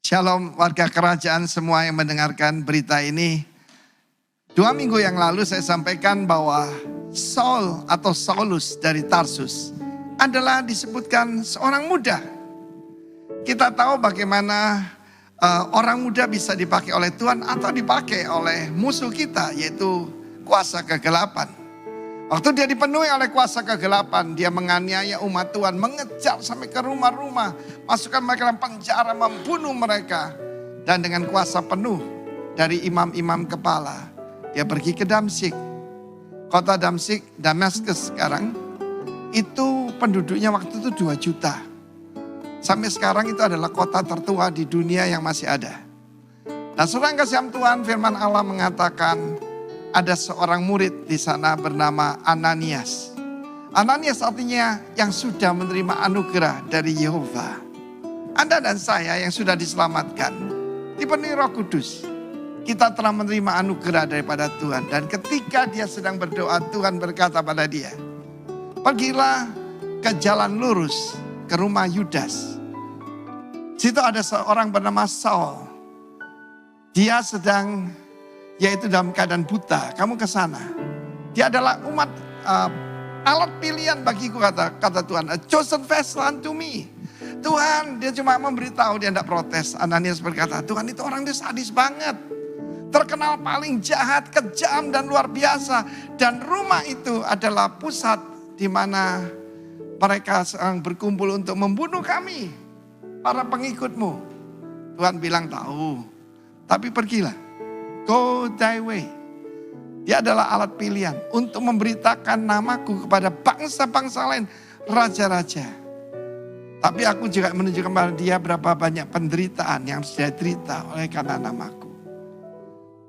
Shalom warga kerajaan semua yang mendengarkan berita ini. 2 minggu yang lalu saya sampaikan bahwa Saul atau Saulus dari Tarsus adalah disebutkan seorang muda. Kita tahu bagaimana orang muda bisa dipakai oleh Tuhan atau dipakai oleh musuh kita, yaitu kuasa kegelapan. Waktu dia dipenuhi oleh kuasa kegelapan, dia menganiaya umat Tuhan, mengejar sampai ke rumah-rumah, masukkan mereka dalam penjara, membunuh mereka. Dan dengan kuasa penuh dari imam-imam kepala, dia pergi ke Damsyik. Kota Damsyik, Damaskus sekarang, itu penduduknya waktu itu 2 juta. Sampai sekarang itu adalah kota tertua di dunia yang masih ada. Dan saudara kasih Tuhan, firman Allah mengatakan, ada seorang murid di sana bernama Ananias. Ananias artinya yang sudah menerima anugerah dari Yehova. Anda dan saya yang sudah diselamatkan, dipenuhi Roh Kudus. Kita telah menerima anugerah daripada Tuhan. Dan ketika dia sedang berdoa, Tuhan berkata pada dia, pergilah ke jalan lurus ke rumah Yudas. Situ ada seorang bernama Saul. Dia sedang, yaitu dalam keadaan buta, kamu ke sana. Dia adalah umat, alat pilihan bagiku, kata Tuhan. A chosen vessel unto me. Tuhan, dia cuma memberitahu, dia tidak protes. Ananias berkata, Tuhan itu orang dia sadis banget. Terkenal paling jahat, kejam dan luar biasa. Dan rumah itu adalah pusat di mana mereka sedang berkumpul untuk membunuh kami, para pengikutmu. Tuhan bilang tahu, tapi pergilah. Go thy way. Dia adalah alat pilihan untuk memberitakan namaku kepada bangsa-bangsa lain, raja-raja. Tapi aku juga menunjukkan kepada dia berapa banyak penderitaan yang sudah derita oleh karena namaku.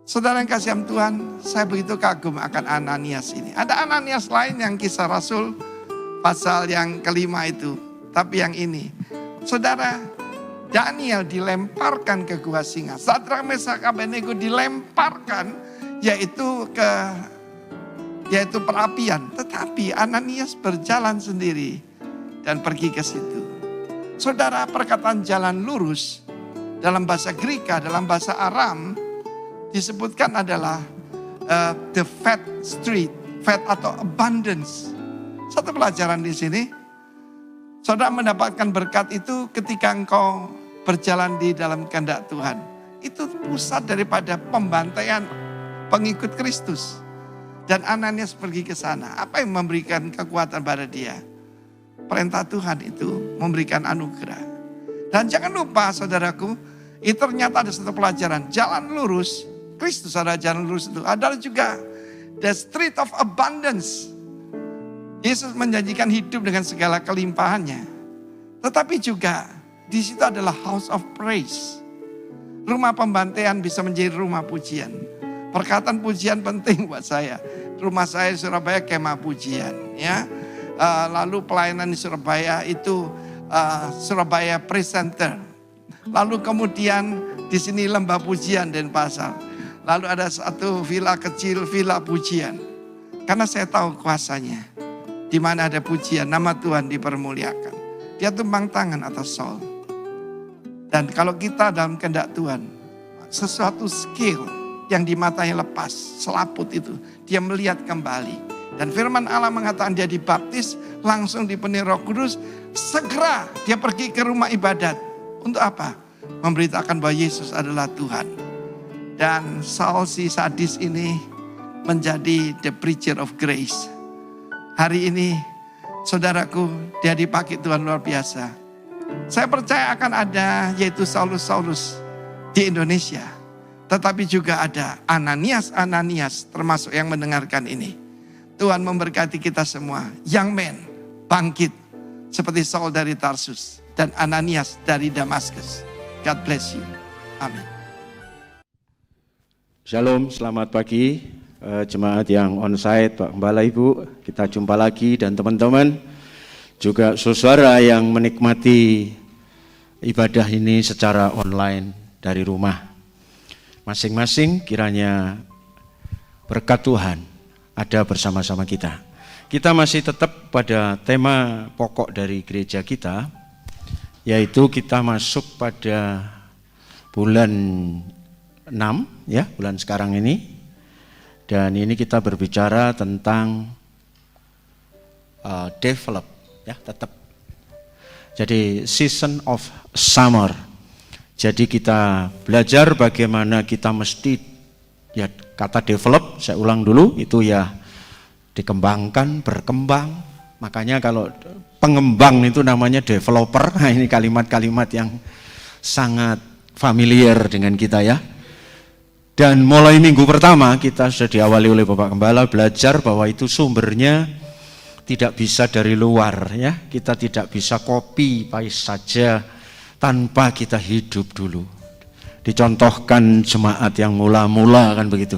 Saudara yang kasih Tuhan, saya begitu kagum akan Ananias ini. Ada Ananias lain yang kisah Rasul pasal yang kelima itu. Tapi yang ini, saudara, Daniel dilemparkan ke gua singa. Sadrak, Mesak, Abednego dilemparkan yaitu perapian. Tetapi Ananias berjalan sendiri dan pergi ke situ. Saudara, perkataan jalan lurus dalam bahasa Greka, dalam bahasa Aram disebutkan adalah the fat street, fat atau abundance. Satu pelajaran di sini. Saudara mendapatkan berkat itu ketika engkau berjalan di dalam kehendak Tuhan. Itu pusat daripada pembantaian pengikut Kristus. Dan Ananias pergi ke sana. Apa yang memberikan kekuatan pada dia? Perintah Tuhan itu memberikan anugerah. Dan jangan lupa saudaraku, itu ternyata ada satu pelajaran. Jalan lurus, Kristus adalah jalan lurus itu. Adalah juga the street of abundance. Yesus menjanjikan hidup dengan segala kelimpahannya. Tetapi juga di situ adalah house of praise. Rumah pembantaian bisa menjadi rumah pujian. Perkataan pujian penting buat saya. Rumah saya di Surabaya kemah pujian, ya. Lalu pelayanan di Surabaya itu Surabaya Praise Center. Lalu kemudian di sini lembah pujian Denpasar. Lalu ada satu villa kecil, villa pujian. Karena saya tahu kuasanya. Di mana ada pujian, nama Tuhan dipermuliakan. Dia tumpang tangan atas Saul. Dan kalau kita dalam kehendak Tuhan, sesuatu skill yang di matanya lepas, selaput itu, dia melihat kembali. Dan firman Allah mengatakan dia dibaptis, langsung dipenuhi Roh Kudus, segera dia pergi ke rumah ibadat. Untuk apa? Memberitakan bahwa Yesus adalah Tuhan. Dan Saul si sadis ini menjadi the preacher of grace. Hari ini, saudaraku, dia dipakai Tuhan luar biasa. Saya percaya akan ada, yaitu Saulus-Saulus di Indonesia. Tetapi juga ada Ananias-Ananias, termasuk yang mendengarkan ini. Tuhan memberkati kita semua. Young men, bangkit. Seperti Saul dari Tarsus dan Ananias dari Damaskus. God bless you. Amin. Shalom, selamat pagi. Jemaat yang onsite, Pak Gembala, Ibu, kita jumpa lagi, dan teman-teman juga saudara yang menikmati ibadah ini secara online dari rumah. Masing-masing kiranya berkat Tuhan ada bersama-sama kita. Kita masih tetap pada tema pokok dari gereja kita, yaitu kita masuk pada bulan 6 ya, bulan sekarang ini. Dan ini kita berbicara tentang develop ya, tetap. Jadi season of summer. Jadi kita belajar bagaimana kita mesti, ya kata develop, saya ulang dulu, itu ya dikembangkan, berkembang. Makanya kalau pengembang itu namanya developer. Nah, ini kalimat-kalimat yang sangat familiar dengan kita ya. Dan mulai minggu pertama kita sudah diawali oleh Bapak Gembala belajar bahwa itu sumbernya tidak bisa dari luar ya. Kita tidak bisa copy paste saja tanpa kita hidup dulu. Dicontohkan jemaat yang mula-mula kan begitu.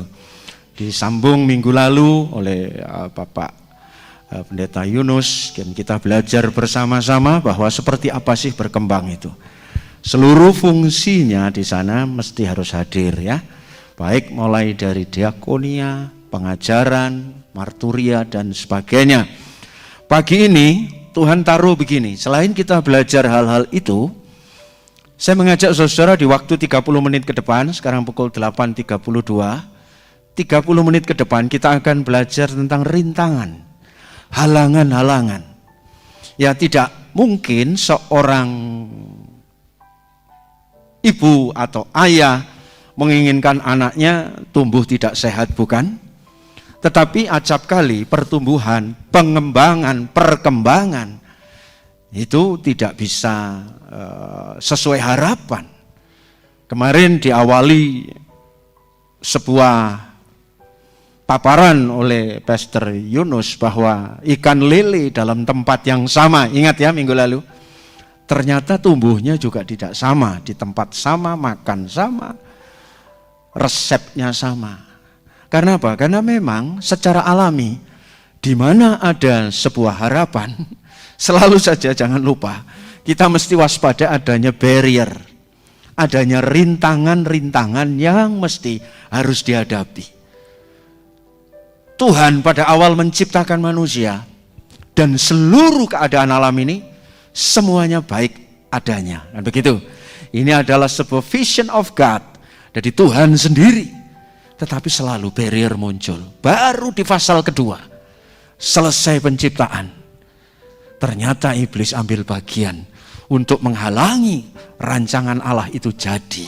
Disambung minggu lalu oleh Bapak Pendeta Yunus, dan kita belajar bersama-sama bahwa seperti apa sih berkembang itu. Seluruh fungsinya di sana mesti harus hadir ya. Baik mulai dari diakonia, pengajaran, marturia dan sebagainya. Pagi ini Tuhan taruh begini, selain kita belajar hal-hal itu, saya mengajak saudara di waktu 30 menit ke depan, sekarang pukul 8.32, 30 menit ke depan kita akan belajar tentang rintangan, halangan-halangan. Ya tidak mungkin seorang ibu atau ayah menginginkan anaknya tumbuh tidak sehat, bukan? Tetapi acap kali pertumbuhan, pengembangan, perkembangan itu tidak bisa sesuai harapan. Kemarin diawali sebuah paparan oleh Pastor Yunus bahwa ikan lele dalam tempat yang sama, ingat ya minggu lalu, ternyata tumbuhnya juga tidak sama, di tempat sama, makan sama, resepnya sama. Karena apa? Karena memang secara alami di mana ada sebuah harapan, selalu saja jangan lupa kita mesti waspada adanya barrier, adanya rintangan-rintangan yang mesti harus dihadapi. Tuhan pada awal menciptakan manusia dan seluruh keadaan alam ini semuanya baik adanya. Dan begitu. Ini adalah sebuah vision of God dari Tuhan sendiri. Tetapi selalu barrier muncul. Baru di pasal kedua, selesai penciptaan, ternyata iblis ambil bagian untuk menghalangi rancangan Allah itu jadi.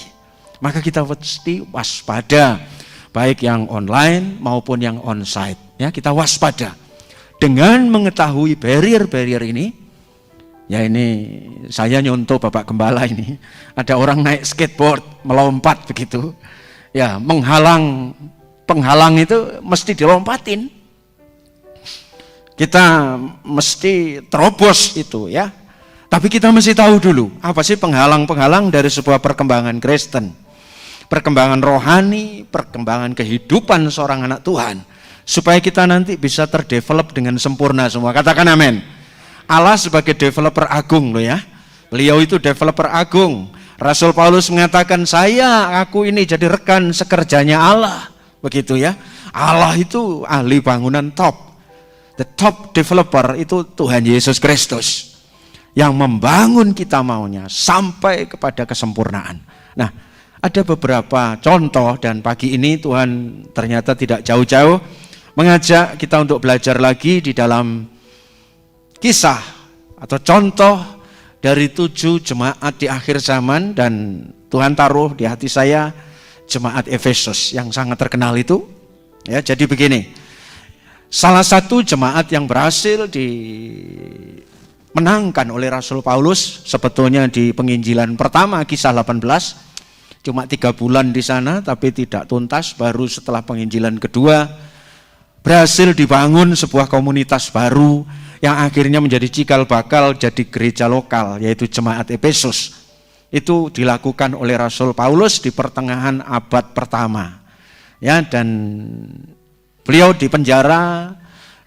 Maka kita mesti waspada, baik yang online maupun yang onsite. Ya, kita waspada. Dengan mengetahui barrier-barrier ini, ya ini saya nyontoh Bapak Gembala ini, ada orang naik skateboard, melompat begitu. Ya, penghalang itu mesti dilompatin. Kita mesti terobos itu ya. Tapi kita mesti tahu dulu, apa sih penghalang-penghalang dari sebuah perkembangan Kristen. Perkembangan rohani, perkembangan kehidupan seorang anak Tuhan. Supaya kita nanti bisa terdevelop dengan sempurna semua. Katakan amin. Allah sebagai developer agung loh ya. Beliau itu developer agung. Rasul Paulus mengatakan, aku ini jadi rekan sekerjanya Allah. Begitu ya. Allah itu ahli bangunan top. The top developer itu Tuhan Yesus Kristus. Yang membangun kita maunya sampai kepada kesempurnaan. Nah, ada beberapa contoh dan pagi ini Tuhan ternyata tidak jauh-jauh mengajak kita untuk belajar lagi di dalam kisah atau contoh dari 7 jemaat di akhir zaman, dan Tuhan taruh di hati saya jemaat Efesus yang sangat terkenal itu. Ya, jadi begini, salah satu jemaat yang berhasil dimenangkan oleh Rasul Paulus sebetulnya di penginjilan pertama kisah 18, cuma 3 bulan di sana tapi tidak tuntas, baru setelah penginjilan kedua berhasil dibangun sebuah komunitas baru yang akhirnya menjadi cikal bakal jadi gereja lokal, yaitu jemaat Efesus. Itu dilakukan oleh Rasul Paulus di pertengahan abad pertama. Ya, dan beliau dipenjara,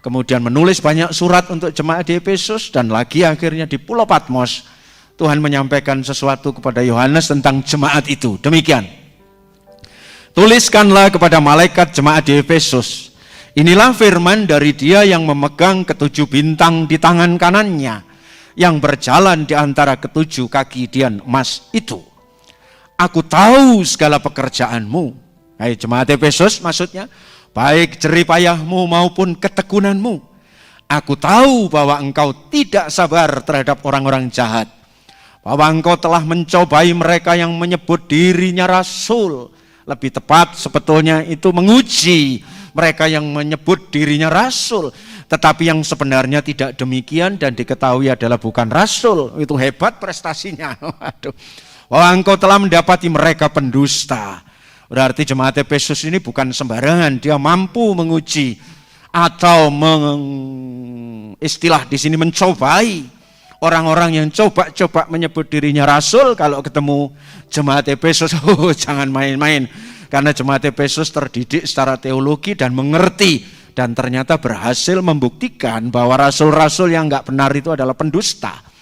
kemudian menulis banyak surat untuk jemaat di Efesus, dan lagi akhirnya di Pulau Patmos Tuhan menyampaikan sesuatu kepada Yohanes tentang jemaat itu. Demikian. Tuliskanlah kepada malaikat jemaat di Efesus, inilah firman dari Dia yang memegang ke7 bintang di tangan kanannya, yang berjalan di antara ke7 kaki dian emas itu. Aku tahu segala pekerjaanmu. Hai jemaat Efesus maksudnya, baik jeripayahmu maupun ketekunanmu. Aku tahu bahwa engkau tidak sabar terhadap orang-orang jahat. Bahwa engkau telah mencobai mereka yang menyebut dirinya rasul. Lebih tepat sebetulnya itu menguji mereka yang menyebut dirinya rasul. Tetapi yang sebenarnya tidak demikian dan diketahui adalah bukan rasul. Itu hebat prestasinya. Waduh. Bahwa engkau telah mendapati mereka pendusta. Berarti jemaat Efesus ini bukan sembarangan. Dia mampu menguji atau istilah di sini mencobai orang-orang yang coba-coba menyebut dirinya rasul. Kalau ketemu jemaat Efesus, jangan main-main. Karena jemaat Efesus terdidik secara teologi dan mengerti. Dan ternyata berhasil membuktikan bahwa rasul-rasul yang enggak benar itu adalah pendusta.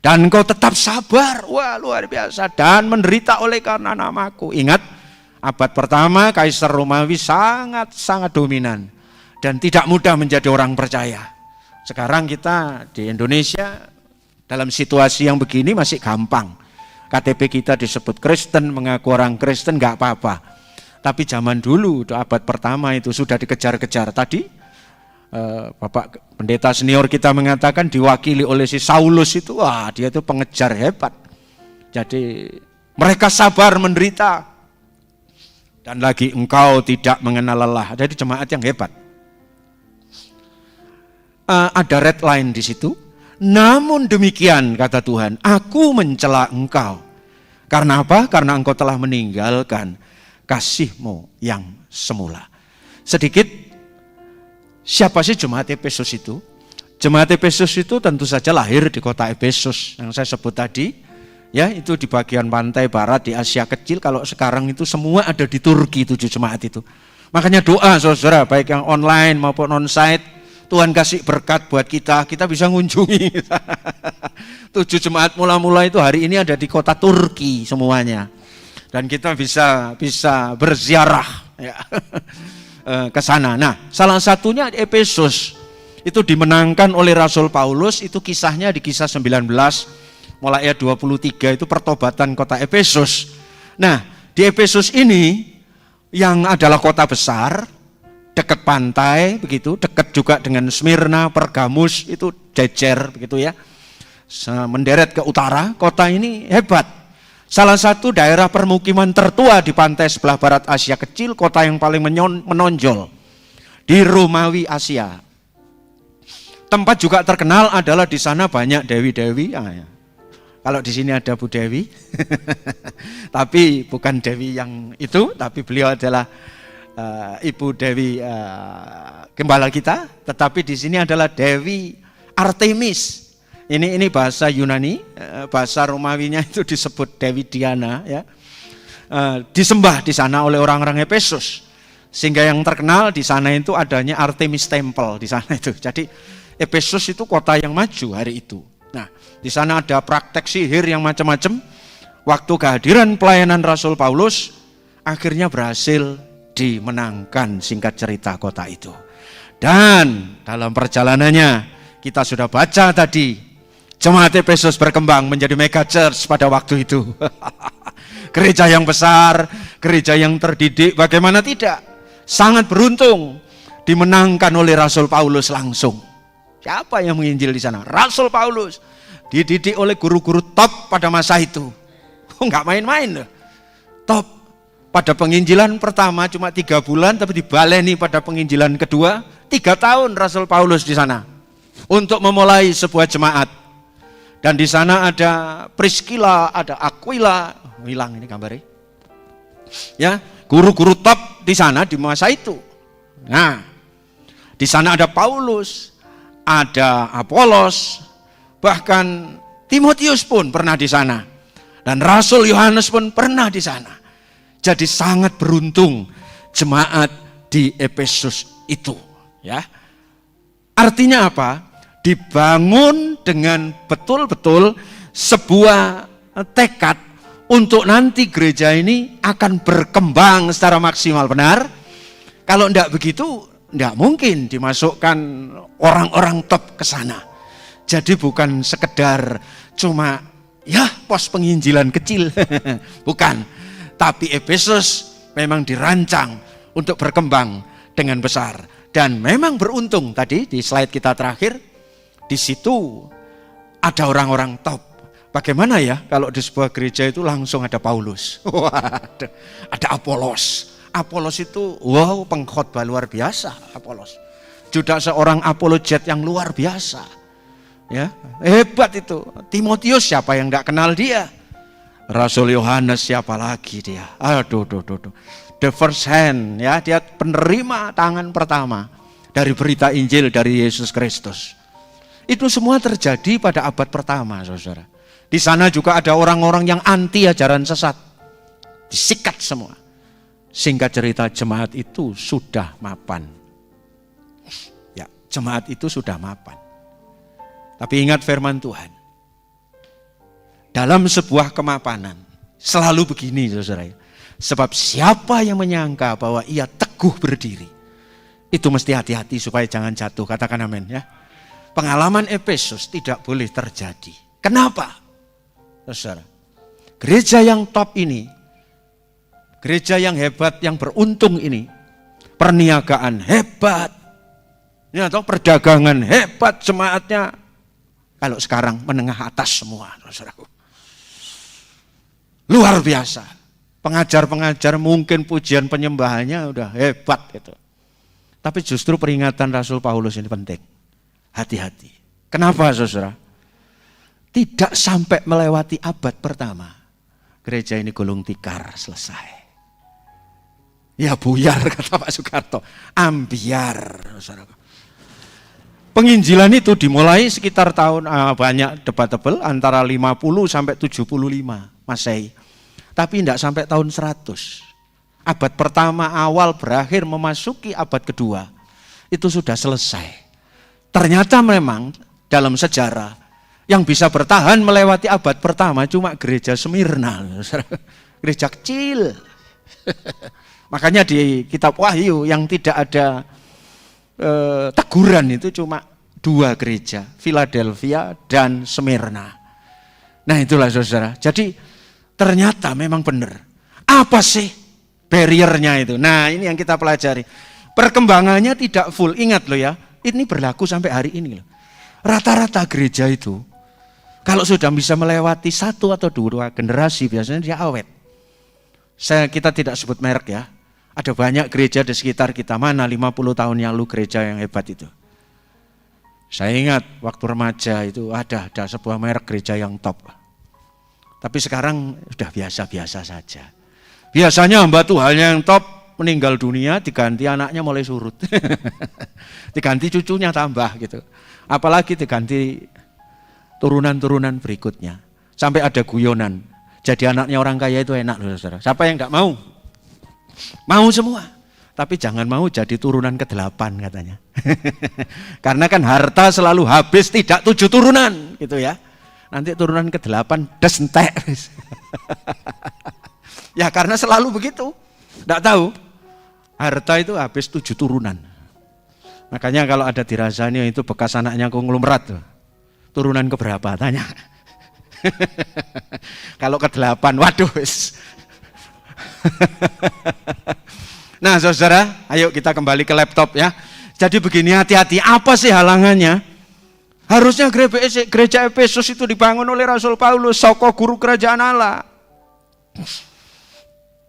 Dan engkau tetap sabar, wah luar biasa. Dan menderita oleh karena namaku. Ingat, abad pertama Kaisar Romawi sangat-sangat dominan. Dan tidak mudah menjadi orang percaya. Sekarang kita di Indonesia dalam situasi yang begini masih gampang. KTP kita disebut Kristen, mengaku orang Kristen gak apa-apa. Tapi zaman dulu, abad pertama itu sudah dikejar-kejar. Tadi Bapak pendeta senior kita mengatakan diwakili oleh si Saulus itu, wah dia itu pengejar hebat. Jadi mereka sabar menderita. Dan lagi engkau tidak mengenal lelah. Jadi jemaat yang hebat. Ada red line di situ. Namun demikian kata Tuhan, aku mencela engkau. Karena apa? Karena engkau telah meninggalkan kasihmu yang semula. Sedikit, siapa sih jemaat Efesus itu? Jemaat Efesus itu tentu saja lahir di kota Efesus yang saya sebut tadi. Ya, itu di bagian pantai barat di Asia Kecil. Kalau sekarang itu semua ada di Turki 7 jemaat itu. Makanya doa saudara, baik yang online maupun onsite, Tuhan kasih berkat buat kita bisa ngunjungi. 7 jemaat mula-mula itu hari ini ada di kota Turki semuanya. Dan kita bisa berziarah ya, ke sana. Nah, salah satunya Efesus itu dimenangkan oleh Rasul Paulus. Itu kisahnya di kisah 19 mulai ayat 23 itu pertobatan kota Efesus. Nah, di Efesus ini yang adalah kota besar, dekat pantai begitu, dekat juga dengan Smyrna, Pergamus, itu jejer begitu ya. Menderet ke utara, kota ini hebat. Salah satu daerah permukiman tertua di pantai sebelah barat Asia Kecil, kota yang paling menonjol di Romawi Asia. Tempat juga terkenal adalah di sana banyak dewi-dewi. Ya. Kalau di sini ada Bu Dewi, tapi bukan Dewi yang itu, tapi beliau adalah Ibu Dewi gembala kita. Tetapi di sini adalah Dewi Artemis. Ini bahasa Yunani, bahasa Romawinya itu disebut Dewi Diana ya. Disembah di sana oleh orang-orang Efesus. Sehingga yang terkenal di sana itu adanya Artemis Temple di sana itu. Jadi Efesus itu kota yang maju hari itu. Nah, di sana ada praktek sihir yang macam-macam. Waktu kehadiran pelayanan Rasul Paulus akhirnya berhasil dimenangkan, singkat cerita, kota itu. Dan dalam perjalanannya kita sudah baca tadi, jemaat Efesus berkembang menjadi mega church pada waktu itu. Gereja yang besar, gereja yang terdidik, bagaimana tidak? Sangat beruntung dimenangkan oleh Rasul Paulus langsung. Siapa yang menginjil di sana? Rasul Paulus. Dididik oleh guru-guru top pada masa itu. Enggak main-main loh. Top. Pada penginjilan pertama cuma 3 bulan, tapi dibaleni pada penginjilan kedua 3 tahun Rasul Paulus di sana untuk memulai sebuah jemaat. Dan di sana ada Priscilla, ada Aquila, hilang ini gambarnya. Ya, guru-guru top di sana di masa itu. Nah, di sana ada Paulus, ada Apolos, bahkan Timotius pun pernah di sana. Dan Rasul Yohanes pun pernah di sana. Jadi sangat beruntung jemaat di Efesus itu, ya. Artinya apa? Dibangun dengan betul-betul sebuah tekad untuk nanti gereja ini akan berkembang secara maksimal, benar? Kalau tidak begitu, tidak mungkin dimasukkan orang-orang top ke sana. Jadi bukan sekedar cuma ya pos penginjilan kecil. Bukan. Tapi Efesus memang dirancang untuk berkembang dengan besar. Dan memang beruntung tadi di slide kita terakhir, di situ ada orang-orang top. Bagaimana ya kalau di sebuah gereja itu langsung ada Paulus, ada Apolos. Apolos itu wow, pengkhotbah luar biasa. Apolos juga seorang apologet yang luar biasa, ya hebat itu. Timotius siapa yang tidak kenal dia? Rasul Yohanes siapa lagi dia? Aduh. The first hand, ya dia penerima tangan pertama dari berita Injil dari Yesus Kristus. Itu semua terjadi pada abad pertama, saudara. Di sana juga ada orang-orang yang anti ajaran sesat. Disikat semua. Singkat cerita, jemaat itu sudah mapan. Ya, jemaat itu sudah mapan. Tapi ingat firman Tuhan. Dalam sebuah kemapanan, selalu begini, saudara. Sebab siapa yang menyangka bahwa ia teguh berdiri, itu mesti hati-hati supaya jangan jatuh. Katakan amin ya. Pengalaman Efesus tidak boleh terjadi. Kenapa? Saudara, gereja yang top ini, gereja yang hebat, yang beruntung ini, perniagaan hebat, ya, atau perdagangan hebat, jemaatnya kalau sekarang menengah atas semua, saudaraku. Luar biasa. Pengajar-pengajar mungkin pujian penyembahannya udah hebat itu. Tapi justru peringatan Rasul Paulus ini penting. Hati-hati. Kenapa, saudara? Tidak sampai melewati abad pertama, gereja ini gulung tikar, selesai. Ya buyar, kata Pak Soekarto. Ambiar, saudara. Penginjilan itu dimulai sekitar tahun, banyak debatable, antara 50 sampai 75 Masehi. Tapi tidak sampai tahun 100. Abad pertama awal berakhir memasuki abad kedua, itu sudah selesai. Ternyata memang dalam sejarah, yang bisa bertahan melewati abad pertama cuma gereja Smyrna, gereja kecil. Makanya di kitab Wahyu yang tidak ada teguran itu cuma 2 gereja, Philadelphia dan Smyrna. Nah itulah saudara, jadi ternyata memang benar. Apa sih barriernya itu? Nah ini yang kita pelajari. Perkembangannya tidak full, ingat loh ya, ini berlaku sampai hari ini loh. Rata-rata gereja itu kalau sudah bisa melewati 1 atau 2 generasi biasanya dia awet. Kita tidak sebut merek ya. Ada banyak gereja di sekitar kita, mana 50 tahun yang lalu gereja yang hebat itu. Saya ingat waktu remaja itu ada sebuah merek gereja yang top. Tapi sekarang sudah biasa-biasa saja. Biasanya hamba Tuhan yang top meninggal dunia diganti anaknya mulai surut. Diganti cucunya tambah gitu. Apalagi diganti turunan-turunan berikutnya. Sampai ada guyonan. Jadi anaknya orang kaya itu enak loh saudara. Siapa yang enggak mau? Mau semua. Tapi jangan mau jadi turunan ke-8 katanya. Karena kan harta selalu habis tidak 7 turunan gitu ya. Nanti turunan ke-8 desentek. Ya karena selalu begitu. Enggak tahu. Harta itu habis 7 turunan. Makanya kalau ada dirasanya itu bekas anaknya konglomerat tuh. Turunan keberapa tanya. Kalau ke-8 waduh. Nah saudara, ayo kita kembali ke laptop ya. Jadi begini, hati-hati, apa sih halangannya? Harusnya gereja Efesus itu dibangun oleh Rasul Paulus, soko guru kerajaan Allah.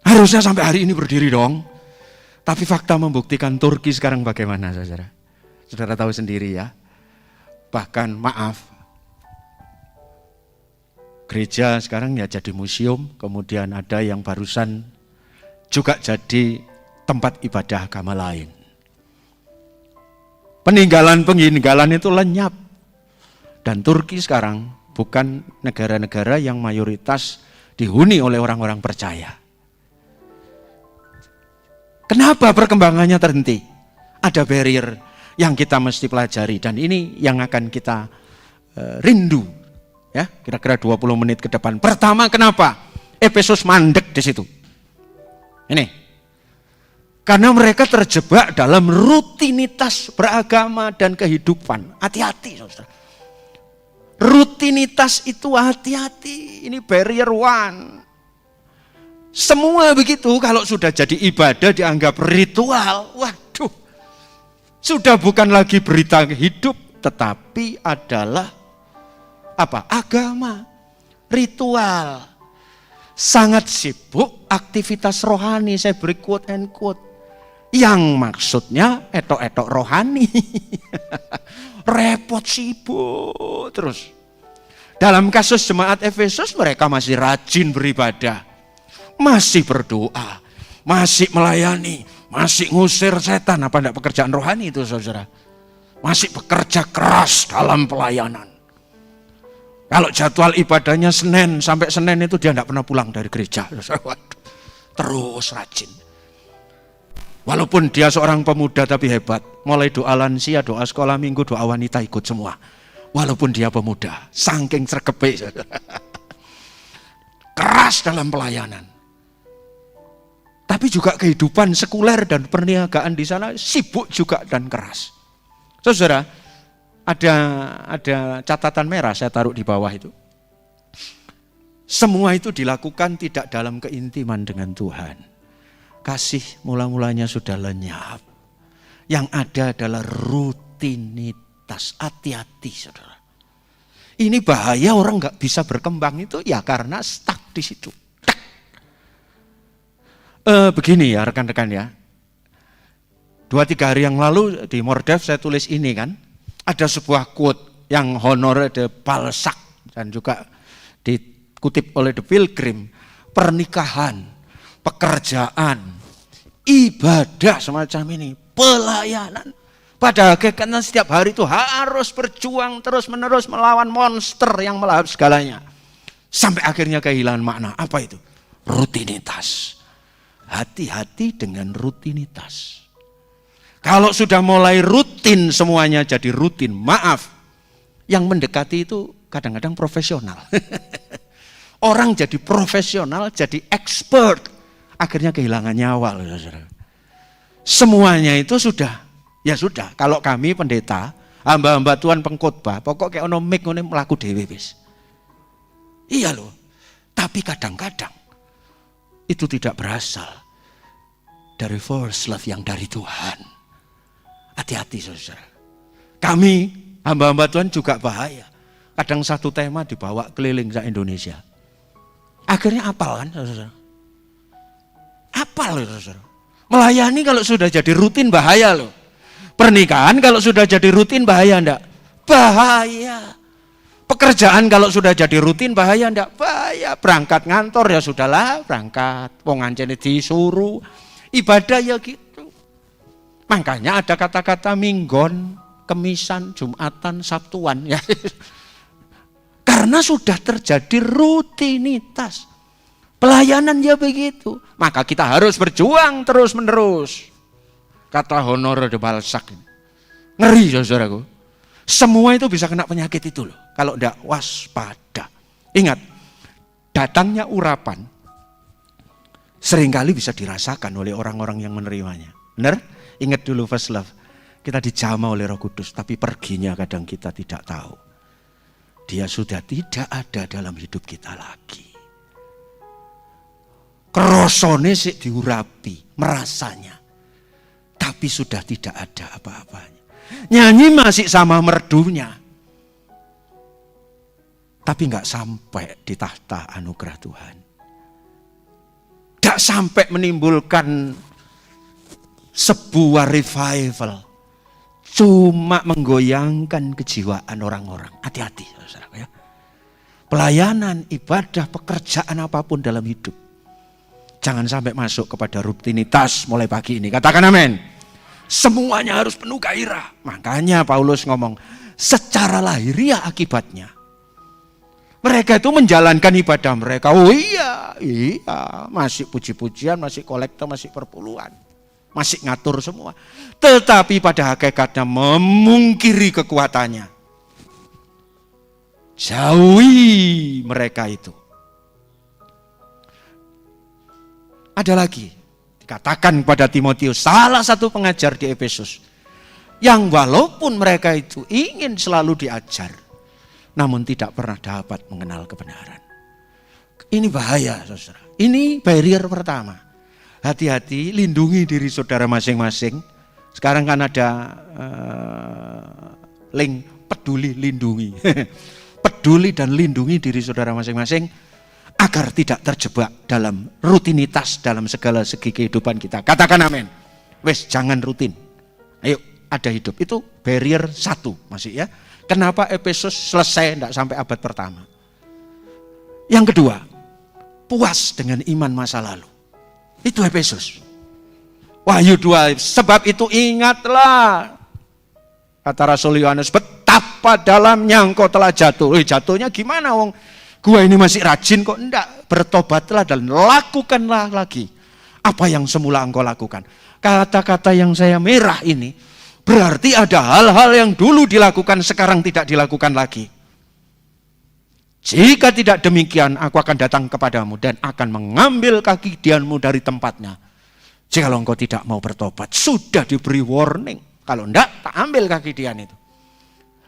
Harusnya sampai hari ini berdiri dong. Tapi fakta membuktikan Turki sekarang bagaimana saudara? Saudara tahu sendiri ya. Bahkan maaf, gereja sekarang ya jadi museum, kemudian ada yang barusan juga jadi tempat ibadah agama lain. Peninggalan itu lenyap. Dan Turki sekarang bukan negara-negara yang mayoritas dihuni oleh orang-orang percaya. Kenapa perkembangannya terhenti? Ada barrier yang kita mesti pelajari dan ini yang akan kita rindu. Ya, kira-kira 20 menit ke depan. Pertama, kenapa Efesus mandek di situ? Ini. Karena mereka terjebak dalam rutinitas beragama dan kehidupan. Hati-hati, saudara. Rutinitas itu hati-hati, ini barrier one. Semua begitu, kalau sudah jadi ibadah dianggap ritual, waduh, sudah bukan lagi berita hidup, tetapi adalah apa? Agama, ritual. Sangat sibuk aktivitas rohani, saya beri quote and quote. Yang maksudnya etok-etok rohani. Repot sibuk terus. Dalam kasus jemaat Efesus mereka masih rajin beribadah. Masih berdoa, masih melayani, masih ngusir setan. Apa enggak pekerjaan rohani itu saudara? Masih bekerja keras dalam pelayanan. Kalau jadwal ibadahnya Senin sampai Senin itu dia enggak pernah pulang dari gereja. Terus rajin. Walaupun dia seorang pemuda tapi hebat. Mulai doa lansia, doa sekolah minggu, doa wanita ikut semua. Walaupun dia pemuda, saking sergepe. Keras dalam pelayanan. Tapi juga kehidupan sekuler dan perniagaan di sana sibuk juga dan keras. Saudara, ada catatan merah saya taruh di bawah itu. Semua itu dilakukan tidak dalam keintiman dengan Tuhan. Kasih mula-mulanya sudah lenyap. Yang ada adalah rutinitas. Hati-hati saudara. Ini bahaya orang nggak bisa berkembang itu ya karena stuck di situ. Begini ya rekan-rekan ya. 2-3 hari yang lalu di Mordev saya tulis ini kan. Ada sebuah quote yang Honore de Balzac dan juga dikutip oleh The Pilgrim. Pernikahan, pekerjaan, ibadah semacam ini, pelayanan. Pada hakikatnya setiap hari itu harus berjuang terus-menerus melawan monster yang melahap segalanya. Sampai akhirnya kehilangan makna. Apa itu? Rutinitas. Hati-hati dengan rutinitas. Kalau sudah mulai rutin semuanya jadi rutin, maaf. Yang mendekati itu kadang-kadang profesional. Orang jadi profesional, jadi expert. Akhirnya kehilangan nyawa. Semuanya itu sudah. Ya sudah, kalau kami pendeta, hamba-hamba Tuhan pengkhotbah, pokok kayak ono mik ngene mlaku dhewe wis. Iya loh. Tapi kadang-kadang itu tidak berasal dari first love yang dari Tuhan. Hati-hati saudara. Kami hamba-hamba Tuhan juga bahaya. Kadang satu tema dibawa keliling ke Indonesia. Akhirnya apal kan saudara? Apal loh saudara. Melayani kalau sudah jadi rutin bahaya loh. Pernikahan kalau sudah jadi rutin bahaya enggak? Bahaya. Pekerjaan kalau sudah jadi rutin bahaya enggak? Bahaya. Berangkat ngantor ya sudahlah, berangkat. Wong ancene disuruh. Ibadah ya gitu. Makanya ada kata-kata minggon, kemisan, jumatan, sabtuan ya. Karena sudah terjadi rutinitas. Pelayanan ya begitu. Maka kita harus berjuang terus-menerus. Kata Honore de Balzac. Ngeri saudaraku. Semua itu bisa kena penyakit itu loh. Kalau tidak waspada. Ingat, datangnya urapan seringkali bisa dirasakan oleh orang-orang yang menerimanya. Benar? Ingat dulu first love. Kita dijamah oleh Roh Kudus. Tapi perginya kadang kita tidak tahu. Dia sudah tidak ada dalam hidup kita lagi. Kerosone sih diurapi. Merasanya. Tapi sudah tidak ada apa-apanya. Nyanyi masih sama merdunya. Tapi enggak sampai di tahta anugerah Tuhan. Enggak sampai menimbulkan sebuah revival. Cuma menggoyangkan kejiwaan orang-orang. Hati-hati saudara ya. Pelayanan, ibadah, pekerjaan apapun dalam hidup. Jangan sampai masuk kepada rutinitas mulai pagi ini. Katakan amin. Semuanya harus penuh gairah. Makanya Paulus ngomong, secara lahiriah akibatnya. Mereka itu menjalankan ibadah mereka. Oh iya, masih puji-pujian, masih kolektor, masih perpuluhan. Masih ngatur semua. Tetapi pada hakikatnya memungkiri kekuatannya. Jauhi mereka itu. Ada lagi, dikatakan kepada Timotius, salah satu pengajar di Efesus, yang walaupun mereka itu ingin selalu diajar, namun tidak pernah dapat mengenal kebenaran. Ini bahaya, saudara. Ini barrier pertama. Hati-hati, lindungi diri saudara masing-masing. Sekarang kan ada link peduli lindungi. Peduli dan lindungi diri saudara masing-masing agar tidak terjebak dalam rutinitas dalam segala segi kehidupan kita. Katakan amin. Wes, jangan rutin. Ayo, ada hidup. Itu barrier 1 masih ya. Kenapa Efesus selesai tidak sampai abad pertama? Yang kedua, puas dengan iman masa lalu. Itu Efesus. Wahyu 2, sebab itu ingatlah, kata Rasul Yohanes, betapa dalamnya engkau telah jatuh. Jatuhnya gimana wong? Gua ini masih rajin kok. Enggak, bertobatlah dan lakukanlah lagi apa yang semula engkau lakukan. Kata-kata yang saya merah ini berarti ada hal-hal yang dulu dilakukan sekarang tidak dilakukan lagi. Jika tidak demikian, aku akan datang kepadamu dan akan mengambil kaki dianmu dari tempatnya. Jikalau engkau tidak mau bertobat, sudah diberi warning. Kalau enggak, tak ambil kaki dian itu.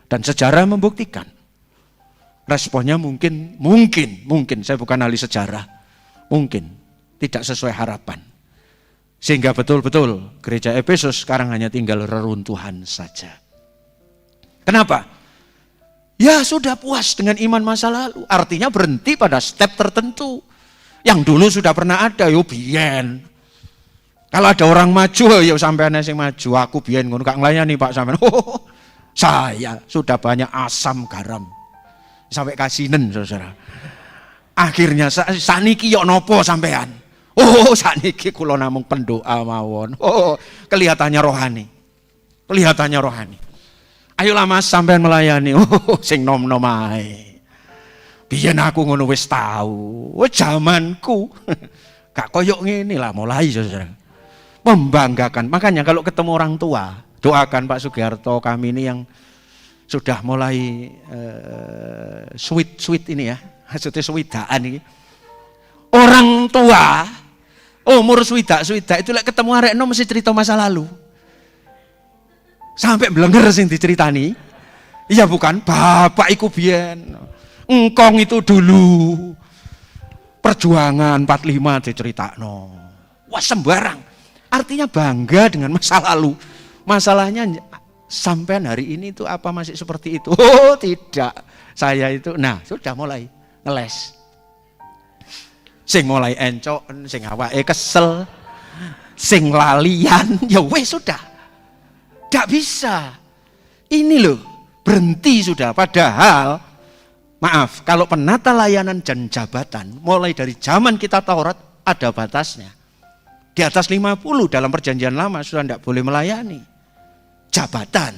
Dan sejarah membuktikan. Responnya mungkin, saya bukan ahli sejarah, mungkin tidak sesuai harapan. Sehingga betul-betul gereja Efesus sekarang hanya tinggal reruntuhan saja. Kenapa? Ya sudah puas dengan iman masa lalu. Artinya berhenti pada step tertentu. Yang dulu sudah pernah ada, yo biyen. Kalau ada orang maju, yo sampean sing maju, aku biyen ngono gak nglayani Pak sampean. Oh, saya sudah banyak asam garam. Sampai kasinen saudara. Akhirnya saniki yo nopo sampean. Oh, saniki kula namung pendoa mawon. Oh, kelihatannya rohani. Ayolah Mas sampean melayani. Oh, sing nom-nom ae. Biyen aku ngono wis tau. Zamanku. Gak koyok ngene lah mulai saudara. Membanggakan. Makanya kalau ketemu orang tua, doakan Pak Sugiharto kami ini yang sudah mulai sweet ini ya. Maksudnya swidaan ini. Orang tua umur swidak itu lek ketemu arek enom mesti cerita masa lalu. Sampai blenger sing diceritani. Iya bukan, bapak iku biyen. Engkong itu dulu. Perjuangan 45 diceritakno. Wah sembarang. Artinya bangga dengan masa lalu. Masalahnya sampean hari ini itu apa masih seperti itu? Oh, tidak. Saya itu sudah mulai ngeles. Sing mulai encoken, sing awake kesel, sing lalian, ya wes sudah. Gak bisa. Ini loh, berhenti sudah. Padahal, maaf, kalau penata layanan dan jabatan, mulai dari zaman kita Taurat, ada batasnya. Di atas 50 dalam perjanjian lama sudah tidak boleh melayani. Jabatan.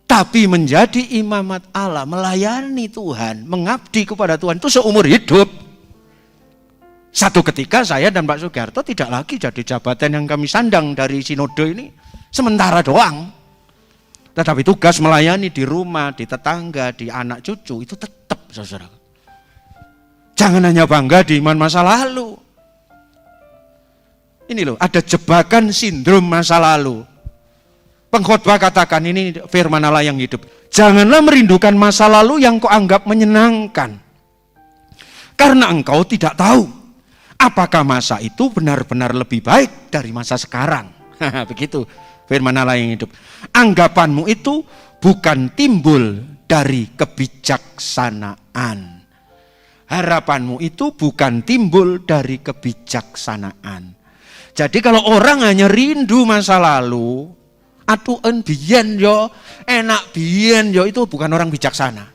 Tapi menjadi imamat Allah, melayani Tuhan, mengabdi kepada Tuhan, itu seumur hidup. Satu ketika saya dan Pak Sugiharto tidak lagi jadi jabatan yang kami sandang dari sinode ini sementara doang. Tetapi tugas melayani di rumah, di tetangga, di anak cucu itu tetap saudara. Jangan hanya bangga di iman masa lalu. Ini loh, ada jebakan sindrom masa lalu. Pengkhotbah katakan ini firman Allah yang hidup. Janganlah merindukan masa lalu yang kau anggap menyenangkan. Karena engkau tidak tahu apakah masa itu benar-benar lebih baik dari masa sekarang. Begitu firman Allah yang hidup. Anggapanmu itu bukan timbul dari kebijaksanaan. Harapanmu itu bukan timbul dari kebijaksanaan. Jadi kalau orang hanya rindu masa lalu, atuan biyen yo, enak biyen yo, itu bukan orang bijaksana.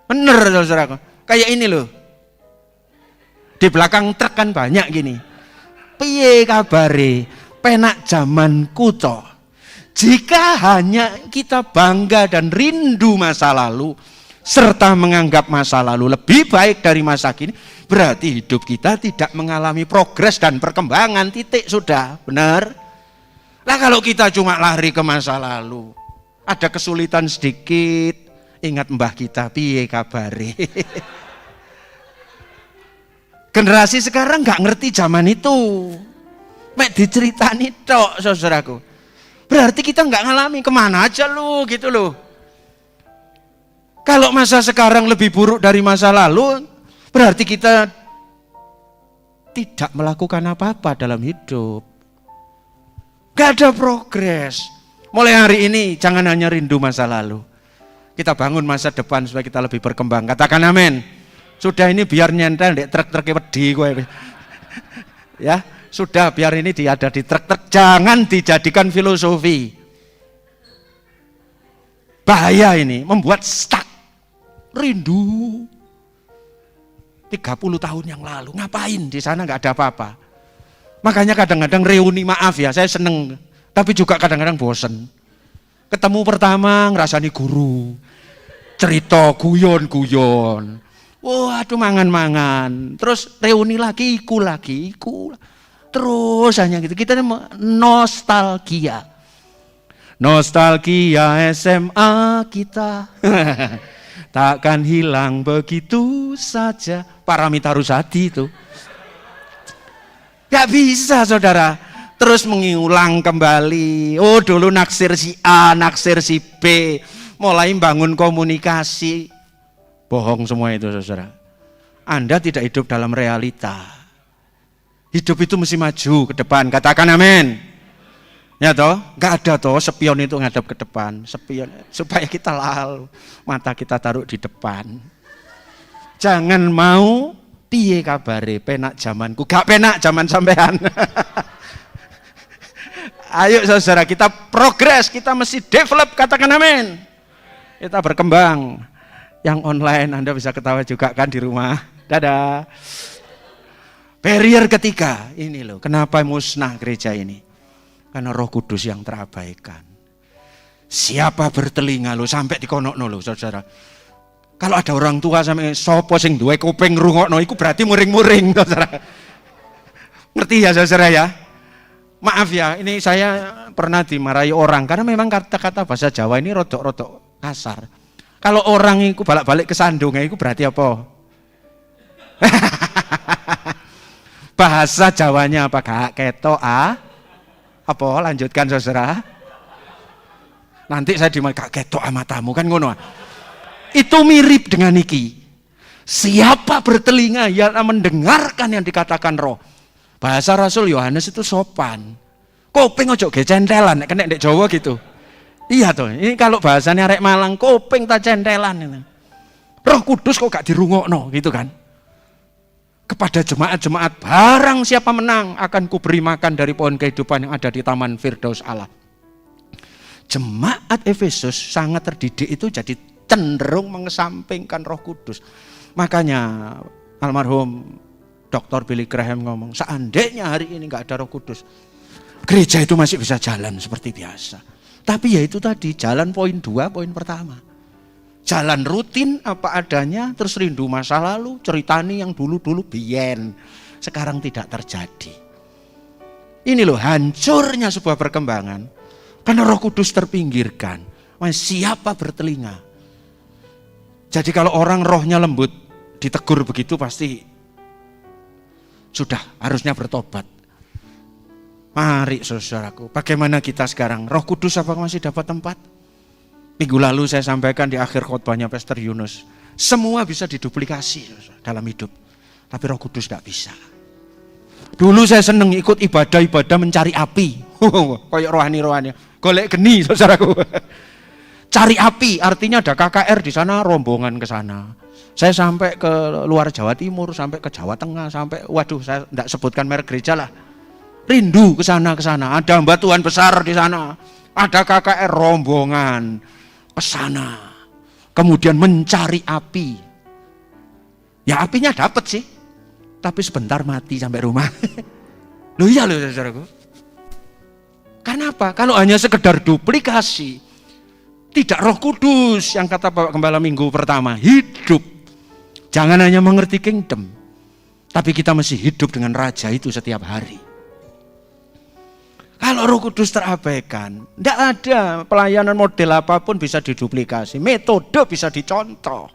Bener saudara. Kayak ini loh. Di belakang truk kan banyak gini. Piye kabare? Penak zamanku toh. Jika hanya kita bangga dan rindu masa lalu, serta menganggap masa lalu lebih baik dari masa kini, berarti hidup kita tidak mengalami progres dan perkembangan, titik sudah, benar? Lah kalau kita cuma lari ke masa lalu, ada kesulitan sedikit, ingat mbah kita, piye kabare? Generasi sekarang nggak ngerti zaman itu. Mek diceritani tok saudaraku. Berarti kita nggak ngalami, kemana aja lu gitu loh. Kalau masa sekarang lebih buruk dari masa lalu, berarti kita tidak melakukan apa-apa dalam hidup. Gak ada progres. Mulai hari ini jangan hanya rindu masa lalu. Kita bangun masa depan supaya kita lebih berkembang. Katakan amin. Sudah ini biar nyentel di truk-truk wedi gue. Ya, sudah biar ini ada di truk-truk. Jangan dijadikan filosofi. Bahaya ini, membuat stuck. Rindu. 30 tahun yang lalu, ngapain di sana nggak ada apa-apa. Makanya kadang-kadang reuni, maaf ya, saya seneng. Tapi juga kadang-kadang bosen. Ketemu pertama ngerasani guru. Cerita guyon-guyon. Waduh mangan-mangan. Terus reuni lagi, iku. Terus hanya gitu. Kita nostalgia. Nostalgia SMA kita. Takkan hilang begitu saja. Paramita Rusadi itu. Gak bisa saudara. Terus mengulang kembali. Oh dulu naksir si A, naksir si B. Mulai bangun komunikasi. Bohong semua itu saudara. Anda tidak hidup dalam realita. Hidup itu mesti maju ke depan. Katakan amin. Ya toh, gak ada toh spion itu ngadap ke depan. Spion supaya kita lalu. Mata kita taruh di depan. Jangan mau piye kabare penak zamanku. Gak penak zaman sampean. Ayo saudara, kita progres, kita mesti develop, katakan amin. Kita berkembang. Yang online Anda bisa ketawa juga kan di rumah. Dadah. Barrier ketiga, ini loh, kenapa musnah gereja ini? Karena Roh Kudus yang terabaikan. Siapa bertelinga lo sampai dikonokno lo saudara. Kalau ada orang tua sampai sopo sing duwe kuping ngrungokno iku berarti muring-muring saudara. Ngerti ya saudara ya? Maaf ya, ini saya pernah dimarahi orang karena memang kata-kata bahasa Jawa ini rodok-rodok kasar. Kalau orang itu balik-balik ke sandungnya itu berarti apa? Bahasa Jawanya apa? Gak ketok apa? Lanjutkan saudara. Nanti saya dimarahi gak ketok matamu kan ngono. Itu mirip dengan iki. Siapa bertelinga yang mendengarkan yang dikatakan Roh. Bahasa Rasul Yohanes itu sopan. Kuping ojo ge centelan, kena ndek Jawa gitu. Iya toh, ini kalau bahasanya arek Malang, kuping tak centelan. Roh Kudus kok gak dirungokno gitu kan. Kepada jemaat-jemaat, barang siapa menang akan kuberi makan dari pohon kehidupan yang ada di taman Firdaus Allah. Jemaat Efesus sangat terdidik itu jadi cenderung mengesampingkan Roh Kudus. Makanya almarhum Dr. Billy Graham ngomong, seandainya hari ini nggak ada Roh Kudus, gereja itu masih bisa jalan seperti biasa. Tapi ya itu tadi, jalan poin 2, poin pertama. Jalan rutin apa adanya, terus rindu masa lalu, ceritani yang dulu-dulu biyen, sekarang tidak terjadi. Ini loh hancurnya sebuah perkembangan, karena Roh Kudus terpinggirkan. Siapa bertelinga? Jadi kalau orang rohnya lembut, ditegur begitu pasti sudah harusnya bertobat. Mari saudaraku, bagaimana kita sekarang? Roh Kudus apa masih dapat tempat? Minggu lalu saya sampaikan di akhir khotbahnya Pastor Yunus. Semua bisa diduplikasi dalam hidup. Tapi Roh Kudus gak bisa. Dulu saya seneng ikut ibadah-ibadah mencari api. Kayak rohani-rohani. Golek geni saudaraku. Cari api, artinya ada KKR di sana, rombongan ke sana. Saya sampai ke luar Jawa Timur, sampai ke Jawa Tengah, sampai waduh saya tidak sebutkan merek gereja lah. Rindu ke sana. Ada hamba Tuhan besar di sana. Ada KKR rombongan ke sana. Kemudian mencari api. Ya apinya dapat sih. Tapi sebentar mati sampai rumah. Loh iya loh saudaraku. Karena apa? Kalau hanya sekedar duplikasi, tidak Roh Kudus yang kata Bapak Gembala minggu pertama, hidup. Jangan hanya mengerti kingdom, tapi kita mesti hidup dengan raja itu setiap hari. Kalau Roh Kudus terabaikan, tidak ada pelayanan model apapun bisa diduplikasi, metode bisa dicontoh.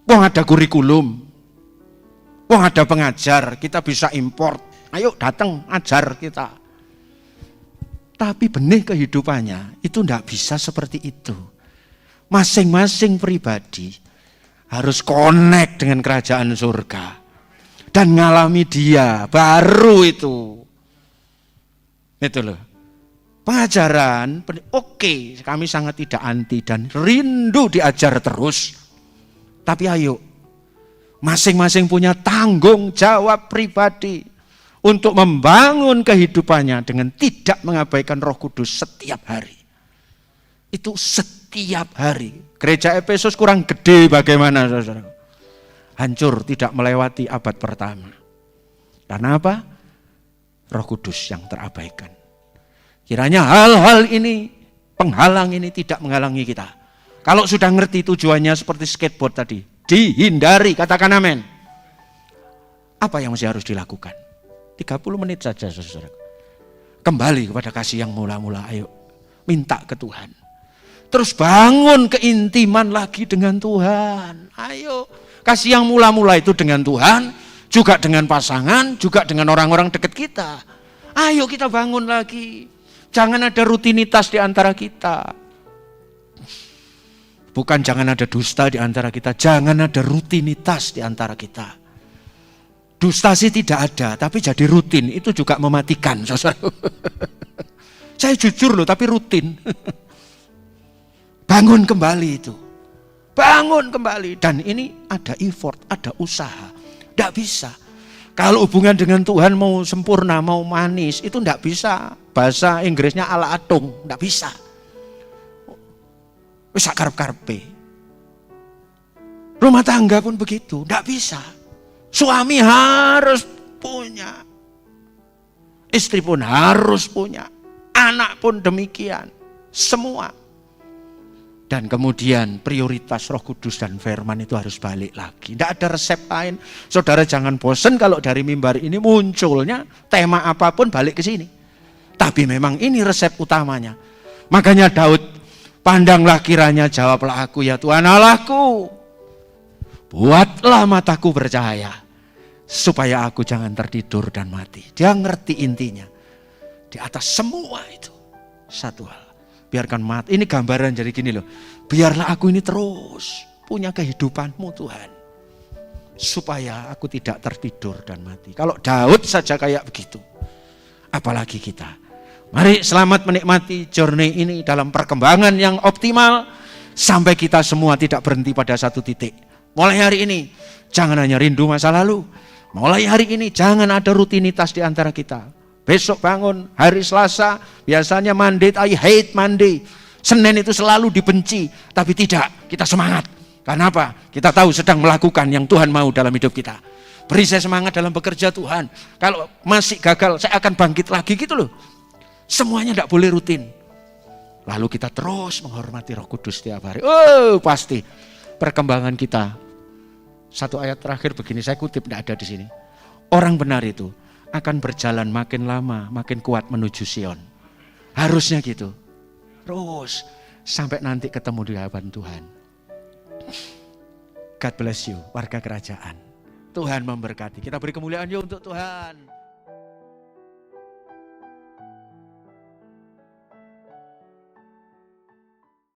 Wong ada kurikulum, wong ada pengajar, kita bisa import. Ayo datang ajar kita. Tapi benih kehidupannya itu tidak bisa seperti itu. masing-masing pribadi harus connect dengan kerajaan surga dan ngalami dia, baru itu loh. Pengajaran, oke, kami sangat tidak anti dan rindu diajar terus. Tapi ayo, masing-masing punya tanggung jawab pribadi untuk membangun kehidupannya dengan tidak mengabaikan Roh Kudus setiap hari. Itu setiap hari. Gereja Efesus kurang gede bagaimana, saudara? Hancur, tidak melewati abad pertama. Karena apa? Roh Kudus yang terabaikan. Kiranya hal-hal ini, penghalang ini tidak menghalangi kita. Kalau sudah ngerti tujuannya seperti skateboard tadi, dihindari, katakan amin. Apa yang masih harus dilakukan? 30 menit saja, saudara. Kembali kepada kasih yang mula-mula, ayo minta ke Tuhan. Terus bangun keintiman lagi dengan Tuhan. Ayo, kasih yang mula-mula itu dengan Tuhan, juga dengan pasangan, juga dengan orang-orang dekat kita. Ayo kita bangun lagi. Jangan ada rutinitas di antara kita. Bukan jangan ada dusta di antara kita, jangan ada rutinitas di antara kita. Dusta sih tidak ada, tapi jadi rutin itu juga mematikan, saudara. Saya jujur loh, tapi rutin. Bangun kembali itu. Bangun kembali. Dan ini ada effort, ada usaha. Tidak bisa. Kalau hubungan dengan Tuhan mau sempurna, mau manis, itu tidak bisa. Bahasa Inggrisnya ala atung, tidak bisa. Wis karep-karepe. Rumah tangga pun begitu, tidak bisa. Suami harus punya. Istri pun harus punya. Anak pun demikian. Semua. Dan kemudian prioritas Roh Kudus dan firman itu harus balik lagi. Tidak ada resep lain. Saudara jangan bosan kalau dari mimbar ini munculnya tema apapun balik ke sini. Tapi memang ini resep utamanya. Makanya Daud, pandanglah kiranya, jawablah aku ya Tuhan Allahku. Buatlah mataku bercahaya. Supaya aku jangan tertidur dan mati. Dia ngerti intinya. Di atas semua itu. Satu hal. Biarkan mati. Ini gambaran jadi gini loh. Biarlah aku ini terus punya kehidupanmu Tuhan. Supaya aku tidak tertidur dan mati. Kalau Daud saja kayak begitu. Apalagi kita. Mari selamat menikmati journey ini dalam perkembangan yang optimal. Sampai kita semua tidak berhenti pada satu titik. Mulai hari ini jangan hanya rindu masa lalu. Mulai hari ini jangan ada rutinitas di antara kita. Besok bangun hari Selasa, biasanya Monday, I hate Monday. Senin itu selalu dibenci, tapi tidak, kita semangat. Karena apa? Kita tahu sedang melakukan yang Tuhan mau dalam hidup kita. Beri saya semangat dalam bekerja Tuhan. Kalau masih gagal, saya akan bangkit lagi gitu loh. Semuanya tidak boleh rutin. Lalu kita terus menghormati Roh Kudus setiap hari. Oh pasti perkembangan kita. Satu ayat terakhir begini, saya kutip, tidak ada di sini. Orang benar itu akan berjalan makin lama, makin kuat menuju Sion. Harusnya gitu. Terus sampai nanti ketemu di hadapan Tuhan. God bless you, warga kerajaan. Tuhan memberkati. Kita beri kemuliaan yuk untuk Tuhan.